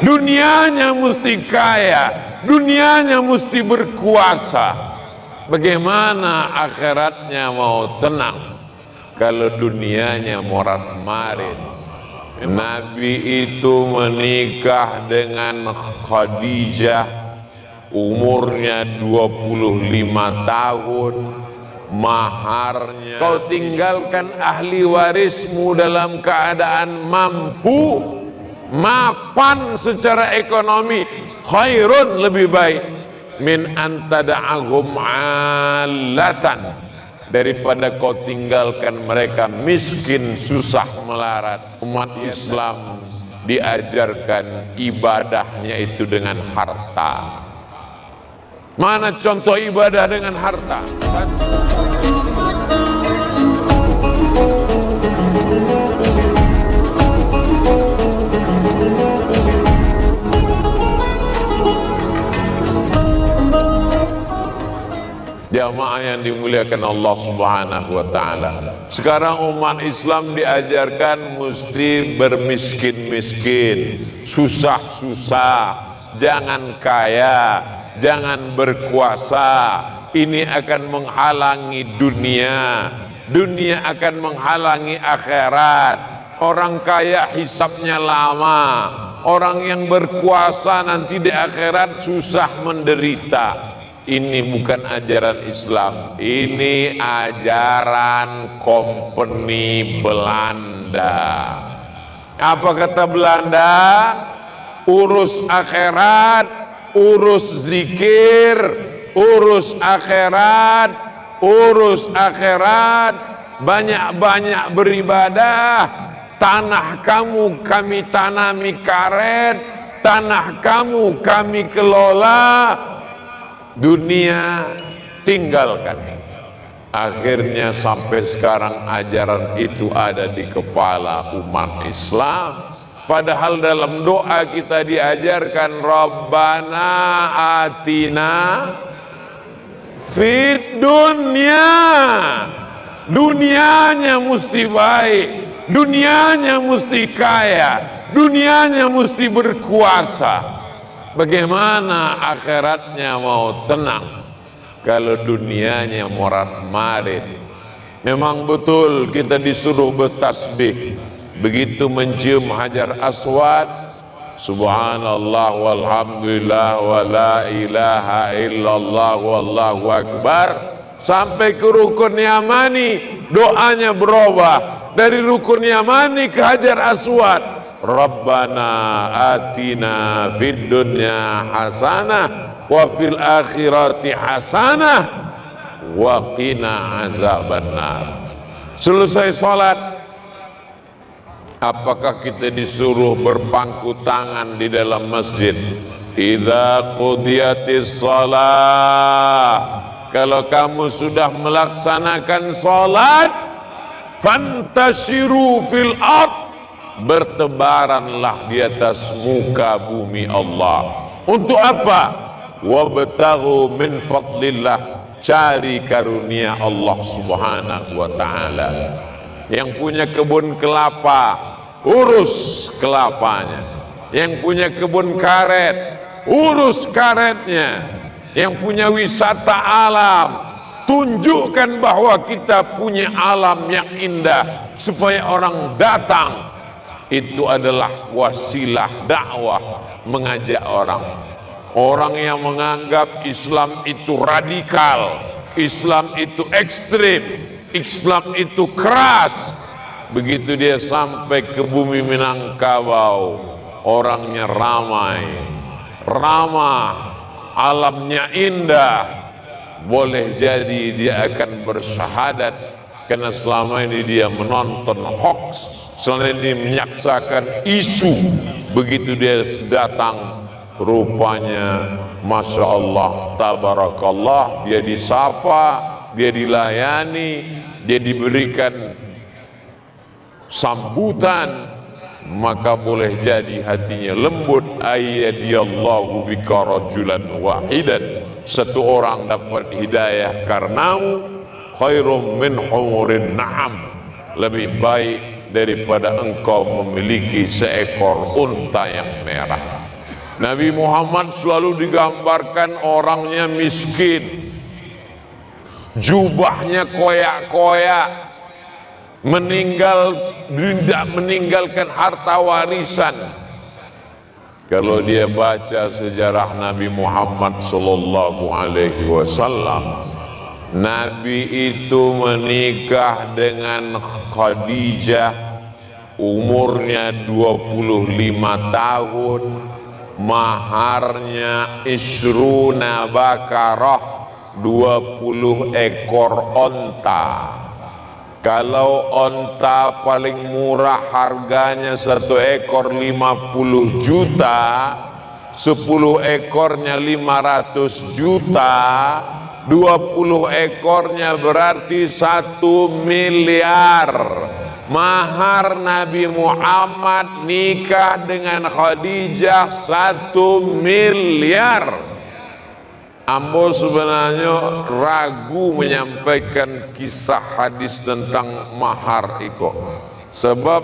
Dunianya mesti kaya, dunianya mesti berkuasa. Bagaimana akhiratnya mau tenang kalau dunianya morat marit? Nabi itu menikah dengan Khadijah, umurnya 25 tahun, maharnya. Kau tinggalkan ahli warismu dalam keadaan mampu, mapan secara ekonomi, khairun, lebih baik min antada'ahum alatan, daripada kau tinggalkan mereka miskin, susah melarat. Umat Islam diajarkan ibadahnya itu dengan harta. Mana contoh ibadah dengan harta? Jamaah yang dimuliakan Allah Subhanahu wa ta'ala, sekarang umat Islam diajarkan mesti bermiskin-miskin, susah-susah, jangan kaya, jangan berkuasa. Ini akan menghalangi dunia, dunia akan menghalangi akhirat. Orang kaya hisabnya lama, orang yang berkuasa nanti di akhirat susah menderita. Ini bukan ajaran Islam, ini ajaran company Belanda. Apa kata Belanda? Urus akhirat, urus zikir, urus akhirat, urus akhirat, banyak-banyak beribadah. Tanah kamu kami tanami karet, tanah kamu kami kelola, dunia tinggalkan. Akhirnya sampai sekarang ajaran itu ada di kepala umat Islam. Padahal dalam doa kita diajarkan Rabbana atina fid dunya, dunianya mesti baik, dunianya mesti kaya, dunianya mesti berkuasa. Bagaimana akhiratnya mau tenang kalau dunianya morat marit? Memang betul kita disuruh bertasbih, begitu mencium hajar aswad, subhanallah walhamdulillah wa la ilaha illallah wallahu akbar, sampai ke rukun yamani. Doanya berubah dari rukun yamani ke hajar aswad. Rabbana atina fid dunya hasanah wa fil akhirati hasanah wa qina azabannar. Selesai salat, apakah kita disuruh berpangku tangan di dalam masjid? Idza qudiyatis shalah, kalau kamu sudah melaksanakan salat, fantashiru fil ard, bertebaranlah di atas muka bumi Allah. Untuk apa? Wabtaghu min fadlillah, cari karunia Allah Subhanahu wa ta'ala. Yang punya kebun kelapa, urus kelapanya. Yang punya kebun karet, urus karetnya. Yang punya wisata alam, tunjukkan bahwa kita punya alam yang indah supaya orang datang. Itu adalah wasilah dakwah, mengajak orang. Orang yang menganggap Islam itu radikal, Islam itu ekstrim, Islam itu keras, begitu dia sampai ke bumi Minangkabau, orangnya ramai, ramah, alamnya indah, boleh jadi dia akan bersyahadat karena selama ini dia menonton hoax, selama ini menyaksikan isu. Begitu dia datang, rupanya Masya Allah, Tabarakallah, dia disapa, dia dilayani, dia diberikan sambutan, maka boleh jadi hatinya lembut. Ayyadiyallahu bika rajulan wahidan, satu orang dapat hidayah karenamu, khairum min humurin na'am, lebih baik daripada engkau memiliki seekor unta yang merah. Nabi Muhammad selalu digambarkan orangnya miskin, jubahnya koyak-koyak, tidak meninggalkan harta warisan. Kalau dia baca sejarah Nabi Muhammad sallallahu alaihi wasallam, Nabi itu menikah dengan Khadijah umurnya 25 tahun, maharnya isruna bakarah, 20 ekor onta. Kalau onta paling murah harganya 1 ekor 50 juta, 10 ekornya 500 juta, 20 ekornya berarti 1 miliar. Mahar Nabi Muhammad nikah dengan Khadijah 1 miliar. Ambo sebenarnya ragu menyampaikan kisah hadis tentang mahar itu, sebab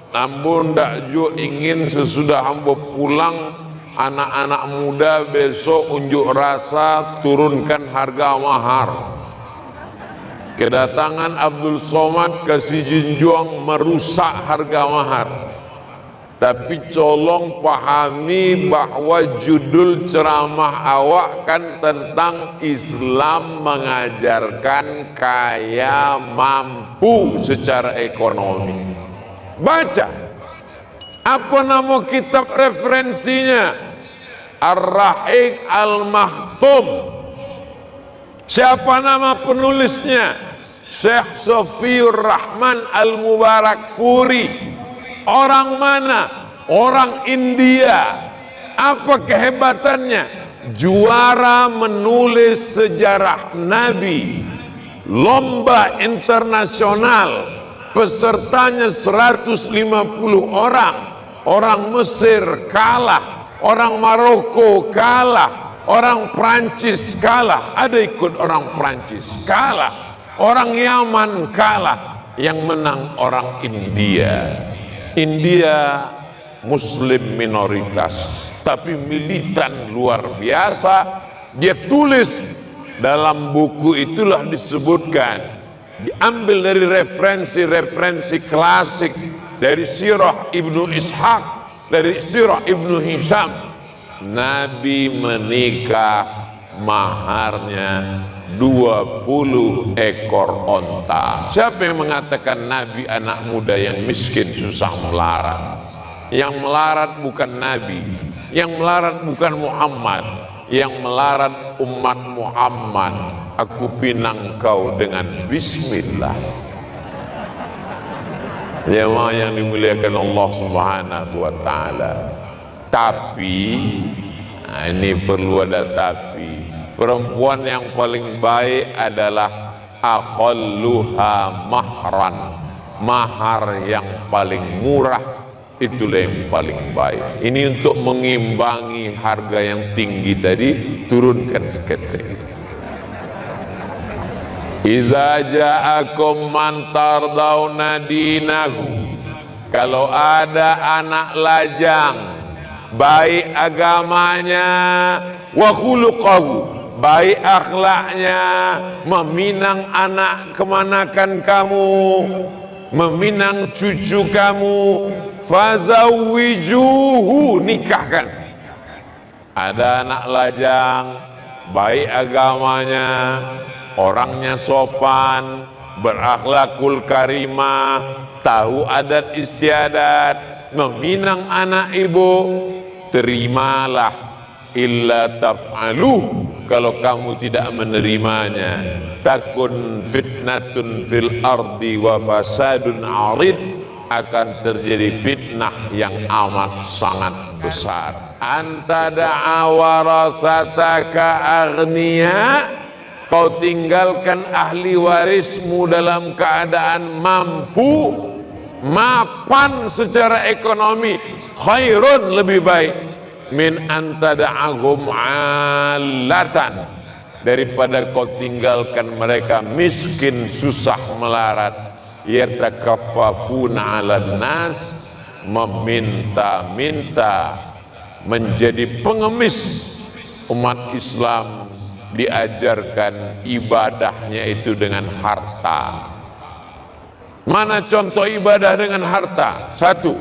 ambo ndak jo ingin sesudah ambo pulang anak-anak muda besok unjuk rasa turunkan harga mahar. Kedatangan Abdul Somad ke si Jinjuang merusak harga mahar. Tapi tolong pahami bahwa judul ceramah awak kan tentang Islam mengajarkan kaya mampu secara ekonomi. Baca apa nama kitab referensinya? Ar-Rahiq Al-Makhtum. Siapa nama penulisnya? Syekh Sofiur Rahman Al-Mubarakfuri. Orang mana? Orang India. Apa kehebatannya? Juara menulis sejarah Nabi, lomba internasional, pesertanya 150 orang. Orang Mesir kalah, orang Maroko kalah, orang Prancis kalah. Ada ikut orang Prancis kalah, orang Yaman kalah, yang menang orang India. India Muslim minoritas, tapi militan luar biasa. Dia tulis dalam buku, itulah disebutkan, diambil dari referensi-referensi klasik, dari Sirah Ibnu Ishaq, dari Sirah Ibnu Hisham. Nabi menikah maharnya 20 ekor onta. Siapa yang mengatakan Nabi anak muda yang miskin susah melarat? Yang melarat bukan Nabi, yang melarat bukan Muhammad, yang melarat umat Muhammad. Aku pinang kau dengan bismillah. Jemaah yang dimuliakan Allah Subhanahu wa taala. Tapi ini perlu ada tapi. Perempuan yang paling baik adalah aqalluha mahran. Mahar yang paling murah itulah yang paling baik. Ini untuk mengimbangi harga yang tinggi tadi, turunkan seketik. Iza ja'akum man tardawna dinahu. Kalau ada anak lajang, baik agamanya, wa khuluqahu, baik akhlaknya, meminang anak kemanakan kamu, meminang cucu kamu, fazawwijuhu, nikahkan. Ada anak lajang, baik agamanya, orangnya sopan, berakhlakul karimah, tahu adat istiadat, meminang anak ibu, terimalah. Illa taf'aluh, kalau kamu tidak menerimanya, takun fitnatun fil ardi wa fasadun arid, akan terjadi fitnah yang amat sangat besar. Anta da'a warasataka aghniya, kau tinggalkan ahli warismu dalam keadaan mampu, mapan secara ekonomi, khairun, lebih baik, min antada'ahum 'allatan, daripada kau tinggalkan mereka miskin susah melarat. yatakaffafuna 'alan nas, meminta-minta, menjadi pengemis umat Islam, diajarkan ibadahnya itu dengan harta. Mana contoh ibadah dengan harta? Satu,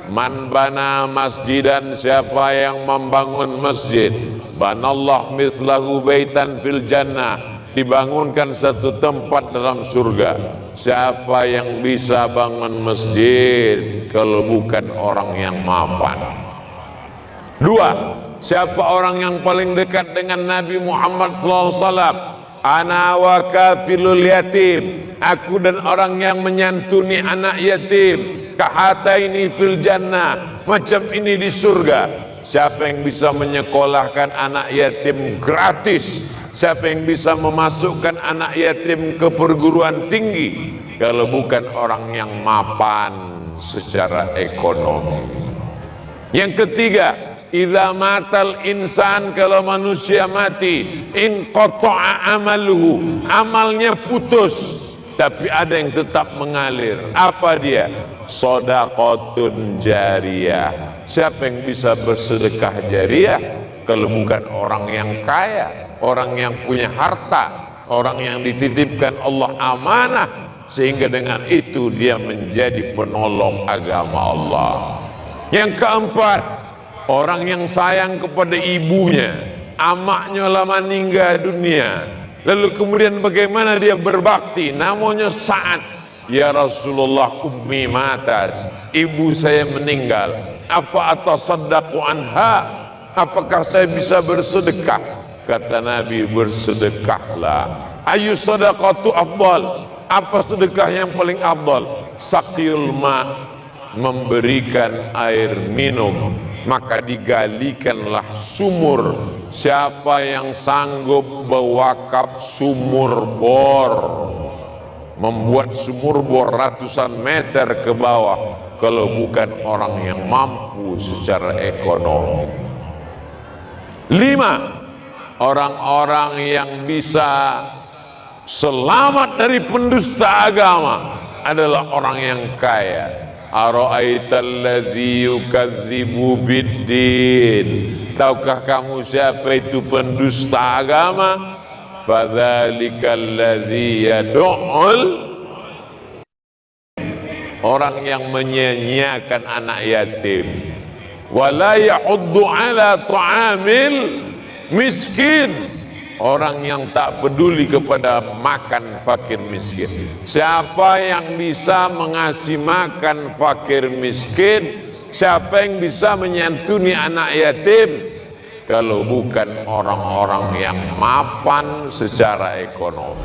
man bana masjidan, siapa yang membangun masjid, banallah mithlahu baitan fil jannah, dibangunkan satu tempat dalam surga. Siapa yang bisa bangun masjid kalau bukan orang yang mapan? Dua, siapa orang yang paling dekat dengan Nabi Muhammad SAW? Ana wa kafilul yatim, aku dan orang yang menyantuni anak yatim, kahataini fil jannah, macam ini di surga. Siapa yang bisa menyekolahkan anak yatim gratis? Siapa yang bisa memasukkan anak yatim ke perguruan tinggi kalau bukan orang yang mapan secara ekonomi? Yang ketiga, idza matal insan, kalau manusia mati, in qata'a amaluhu, amalnya putus, tapi ada yang tetap mengalir. Apa dia? Shadaqatun jariyah. Siapa yang bisa bersedekah jariyah kalau bukan orang yang kaya, orang yang punya harta, orang yang dititipkan Allah amanah, sehingga dengan itu dia menjadi penolong agama Allah. Yang keempat, orang yang sayang kepada ibunya, amaknya lama meninggal dunia, lalu kemudian bagaimana dia berbakti? Namanya Sa'ad. Ya Rasulullah, ummi matat, ibu saya meninggal, apa atasaddaqu anha, apakah saya bisa bersedekah? Kata Nabi, bersedekahlah. Ayu sadaqatu afdal, apa sedekah yang paling afdal? Saqiyul ma, memberikan air minum. Maka digalikanlah sumur. Siapa yang sanggup berwakaf sumur bor, membuat sumur bor ratusan meter ke bawah, kalau bukan orang yang mampu secara ekonomi? 5, orang-orang yang bisa selamat dari pendusta agama adalah orang yang kaya. Ara'aital ladzi yukadzibu biddin, tahukah kamu siapa itu pendusta agama? Fadzalikal ladzi yad'ul, orang yang menyia-nyiakan anak yatim, wala yahuddu ala ta'amil miskin, orang yang tak peduli kepada makan fakir miskin. Siapa yang bisa mengasih makan fakir miskin? Siapa yang bisa menyantuni anak yatim kalau bukan orang-orang yang mapan secara ekonomi?